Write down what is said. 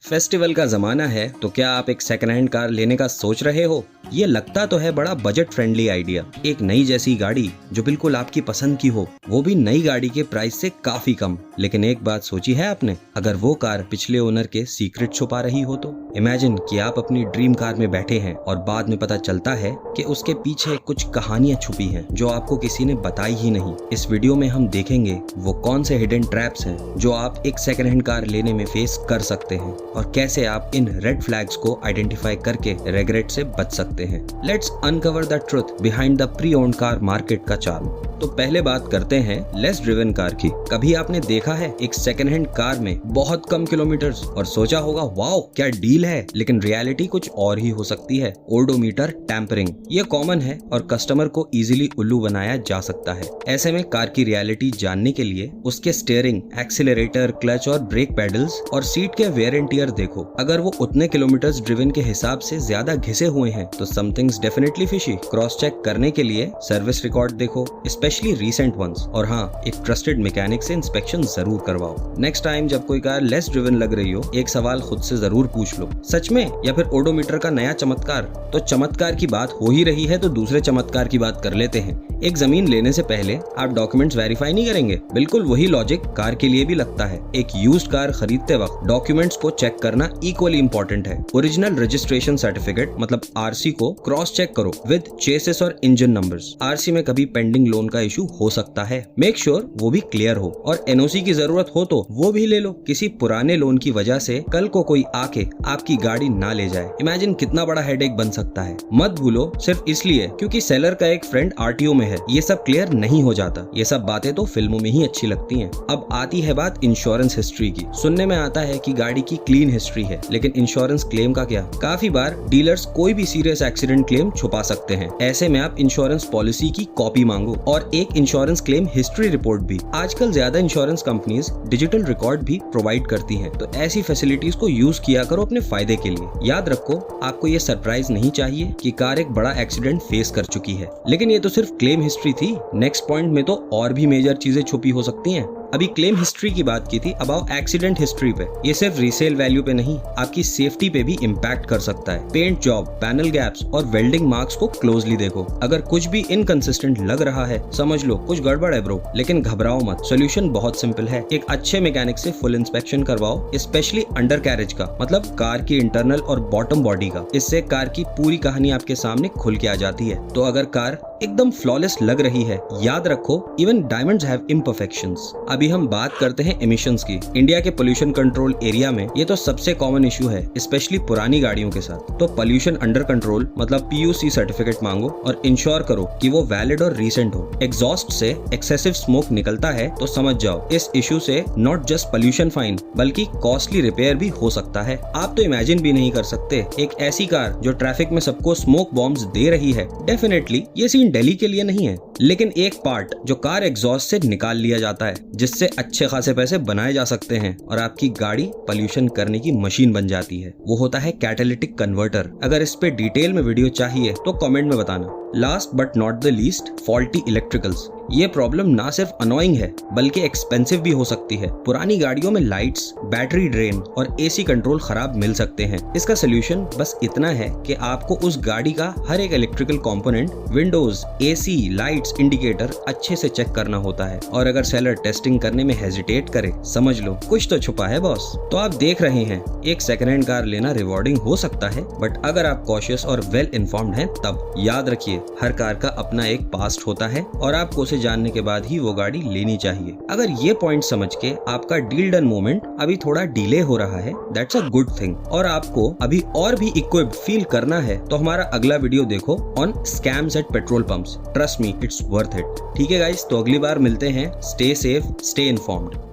Festival का जमाना है तो क्या आप एक सेकंड हैंड कार लेने का सोच रहे हो? ये लगता तो है बड़ा बजट फ्रेंडली आइडिया, एक नई जैसी गाड़ी जो बिल्कुल आपकी पसंद की हो, वो भी नई गाड़ी के प्राइस से काफी कम। लेकिन एक बात सोची है आपने, अगर वो कार पिछले ओनर के सीक्रेट छुपा रही हो तो? इमेजिन कि आप अपनी ड्रीम कार में बैठे हैं और बाद में पता चलता है कि उसके पीछे कुछ कहानियां छुपी हैं जो आपको किसी ने बताई ही नहीं। इस वीडियो में हम देखेंगे वो कौन से हिडन ट्रैप्स हैं जो आप एक सेकंड हैंड कार लेने में फेस कर सकते हैं और कैसे आप इन रेड फ्लैग्स को आइडेंटिफाई करके रेग्रेट से बच सकते हैं। Let's uncover the truth behind the pre owned car market का चार्म। तो पहले बात करते हैं लेस ड्रिवन कार की। कभी आपने देखा है एक सेकंड हैंड कार में बहुत कम किलोमीटर्स और सोचा होगा वाओ क्या डील है, लेकिन रियलिटी कुछ और ही हो सकती है। ओडोमीटर टैंपरिंग ये कॉमन है और कस्टमर को इजीली उल्लू बनाया जा सकता है। ऐसे में कार की रियलिटी जानने के लिए उसके स्टीयरिंग, एक्सीलरेटर, क्लच और ब्रेक पेडल्स और सीट के वेयर एंड टियर देखो। अगर वो उतने किलोमीटर्स ड्रिवन के हिसाब से ज्यादा घिसे हुए हैं तो something's definitely fishy. Cross check करने के लिए सर्विस रिकॉर्ड देखो, स्पेशली रीसेंट वंस, और हाँ, एक ट्रस्टेड मैकेनिक से इंस्पेक्शन जरूर करवाओ। नेक्स्ट टाइम जब कोई कार लेस ड्रिवन लग रही हो, एक सवाल खुद से जरूर पूछ लो, सच में या फिर ओडोमीटर का नया चमत्कार? तो चमत्कार की बात हो ही रही है तो दूसरे चमत्कार की बात कर लेते हैं। एक जमीन लेने से पहले आप डॉक्यूमेंट्स वेरीफाई नहीं करेंगे? बिल्कुल वही लॉजिक कार के लिए भी लगता है। एक यूज्ड कार खरीदते वक्त डॉक्यूमेंट्स को चेक करना इक्वली इंपॉर्टेंट है। ओरिजिनल रजिस्ट्रेशन सर्टिफिकेट मतलब आरसी को क्रॉस चेक करो विद चेसिस और इंजन नंबर्स। आरसी में कभी पेंडिंग लोन का इशू हो सकता है, मेक श्योर वो भी क्लियर हो। और एनओसी की जरूरत हो तो वो भी ले लो, किसी पुराने लोन की वजह से कल को कोई आके आपकी गाड़ी ना ले जाए। इमेजिन कितना बड़ा हेडेक बन सकता है। मत भूलो सिर्फ इसलिए क्योंकि सेलर का एक फ्रेंड आरटीओ में है, ये सब क्लियर नहीं हो जाता। ये सब बातें तो फिल्मों में ही अच्छी लगती हैं। अब आती है बात इंश्योरेंस हिस्ट्री की। सुनने में आता है कि गाड़ी की क्लीन हिस्ट्री है, लेकिन इंश्योरेंस क्लेम का क्या? काफी बार डीलर्स कोई भी सीरियस एक्सीडेंट क्लेम छुपा सकते हैं। ऐसे में आप इंश्योरेंस पॉलिसी की कॉपी मांगो और एक इंश्योरेंस क्लेम हिस्ट्री रिपोर्ट भी। आजकल ज्यादा इंश्योरेंस कंपनीज डिजिटल रिकॉर्ड भी प्रोवाइड करती हैं, तो ऐसी फैसिलिटीज को यूज किया करो अपने फायदे के लिए। याद रखो, आपको ये सरप्राइज नहीं चाहिए कि कार एक बड़ा एक्सीडेंट फेस कर चुकी है। लेकिन ये तो सिर्फ क्लेम हिस्ट्री थी, नेक्स्ट पॉइंट में तो और भी मेजर चीजें छुपी हो सकती हैं। अभी क्लेम हिस्ट्री की बात की थी, अब एक्सीडेंट हिस्ट्री पे। ये सिर्फ रीसेल वैल्यू पे नहीं, आपकी सेफ्टी पे भी इम्पैक्ट कर सकता है। पेंट जॉब, पैनल गैप्स और वेल्डिंग मार्क्स को क्लोजली देखो। अगर कुछ भी इनकंसिस्टेंट लग रहा है, समझ लो कुछ गड़बड़ है ब्रो। लेकिन घबराओ मत, सोल्यूशन बहुत सिंपल है। एक अच्छे मैकेनिक से फुल इंस्पेक्शन करवाओ, स्पेशली अंडर कैरेज का, मतलब कार की इंटरनल और बॉटम बॉडी का। इससे कार की पूरी कहानी आपके सामने खुल के आ जाती है। तो अगर कार एकदम फ्लॉलेस लग रही है, याद रखो इवन डायमंड्स हैव इम्परफेक्शंस। अभी हम बात करते हैं एमिशंस की। इंडिया के पोल्यूशन कंट्रोल एरिया में ये तो सबसे कॉमन इशू है, स्पेशली पुरानी गाड़ियों के साथ। तो पोल्यूशन अंडर कंट्रोल मतलब पीयूसी सर्टिफिकेट मांगो और इंश्योर करो कि वो वैलिड और रीसेंट हो। एग्जॉस्ट से एक्सेसिव स्मोक निकलता है तो समझ जाओ इस इशू से नॉट जस्ट पोल्यूशन फाइन बल्कि कॉस्टली रिपेयर भी हो सकता है। आप तो इमेजिन भी नहीं कर सकते एक ऐसी कार जो ट्रैफिक में सबको स्मोक बॉम्ब्स दे रही है। डेफिनेटली ये सीन दिल्ली के लिए नहीं है, लेकिन एक पार्ट जो कार एग्जॉस्ट से निकाल लिया जाता है, जिससे अच्छे खासे पैसे बनाए जा सकते हैं और आपकी गाड़ी पोल्यूशन करने की मशीन बन जाती है, वो होता है कैटालिटिक कन्वर्टर। अगर इस पे डिटेल में वीडियो चाहिए तो कमेंट में बताना। Last but not the least, faulty electricals. ये प्रॉब्लम ना सिर्फ अनोइंग है बल्कि एक्सपेंसिव भी हो सकती है। पुरानी गाड़ियों में लाइट्स, बैटरी ड्रेन और एसी कंट्रोल खराब मिल सकते हैं। इसका सोल्यूशन बस इतना है कि आपको उस गाड़ी का हर एक electrical component, Windows, AC, lights, indicator अच्छे से चेक करना होता है। और अगर सेलर टेस्टिंग करने में हेजिटेट करे, समझ लो कुछ तो छुपा है बॉस। तो आप देख रहे हैं, एक सेकंड हैंड कार लेना रिवॉर्डिंग हो सकता है, बट अगर आप कॉशियस और वेल इन्फॉर्म्ड हैं तब। याद रखिए, हर कार का अपना एक पास्ट होता है और आपको उसे जानने के बाद ही वो गाड़ी लेनी चाहिए। अगर ये पॉइंट समझ के आपका डील डन मोमेंट अभी थोड़ा डिले हो रहा है, दैट्स अ गुड थिंग, और आपको अभी और भी इक्विप्ड फील करना है तो हमारा अगला वीडियो देखो on scams at petrol pumps. Trust me, it's worth it. ठीक है गाइस, तो अगली बार मिलते हैं। Stay safe, stay informed.